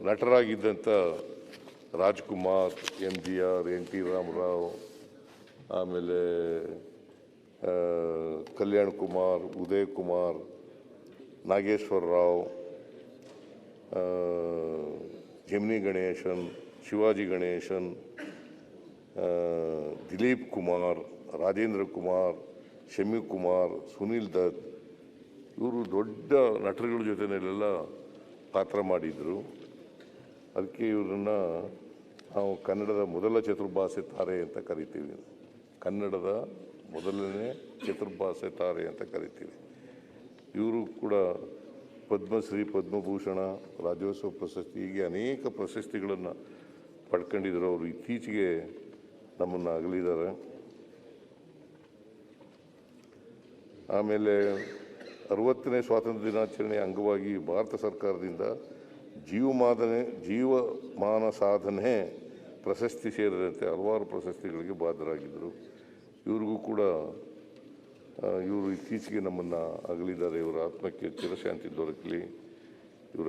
ನಟರಾಗಿದ್ದಂಥ Rajkumar, MGR, NT Ramarao, ಆಮೇಲೆ Kalyan Kumar, Uday Kumar, Nageswara Rao, Gemini ಗಣೇಶನ್, ಶಿವಾಜಿ ಗಣೇಶನ್, ದಿಲೀಪ್ ಕುಮಾರ್, ರಾಜೇಂದ್ರ ಕುಮಾರ್, ಶಮಿ ಕುಮಾರ್, ಸುನೀಲ್ ದತ್, ಇವರು ದೊಡ್ಡ ನಟರುಗಳ ಜೊತೆಯಲ್ಲೆಲ್ಲ ಪಾತ್ರ ಮಾಡಿದರು. ಅದಕ್ಕೆ ಇವರನ್ನು ನಾವು ಕನ್ನಡದ ಮೊದಲ ಚತುರ್ಭಾಷೆ ತಾರೆ ಅಂತ ಕರಿತೀವಿ. ಕನ್ನಡದ ಮೊದಲನೇ ಚತುರ್ಭಾಷೆ ತಾರೆ ಅಂತ ಕರಿತೀವಿ. ಇವರು ಕೂಡ ಪದ್ಮಶ್ರೀ, ಪದ್ಮಭೂಷಣ, ರಾಜ್ಯೋತ್ಸವ ಪ್ರಶಸ್ತಿ, ಹೀಗೆ ಅನೇಕ ಪ್ರಶಸ್ತಿಗಳನ್ನು ಪಡ್ಕೊಂಡಿದ್ದರು. ಅವರು ಇತ್ತೀಚೆಗೆ ನಮ್ಮನ್ನು ಅಗಲಿದ್ದಾರೆ. ಆಮೇಲೆ 60ನೇ ಸ್ವಾತಂತ್ರ್ಯ ದಿನಾಚರಣೆ ಅಂಗವಾಗಿ ಭಾರತ ಸರ್ಕಾರದಿಂದ ಜೀವಮಾನ ಸಾಧನೆ ಪ್ರಶಸ್ತಿ ಸೇರಿದಂತೆ ಹಲವಾರು ಪ್ರಶಸ್ತಿಗಳಿಗೆ ಬಾಧ್ಯರಾಗಿದ್ದರು. ಇವ್ರಿಗೂ ಕೂಡ ಇವರು ಇತ್ತೀಚೆಗೆ ನಮ್ಮನ್ನು ಅಗಲಿದ್ದಾರೆ. ಇವರ ಆತ್ಮಕ್ಕೆ ಚಿರಶಾಂತಿ ದೊರಕಲಿ. ಇವರ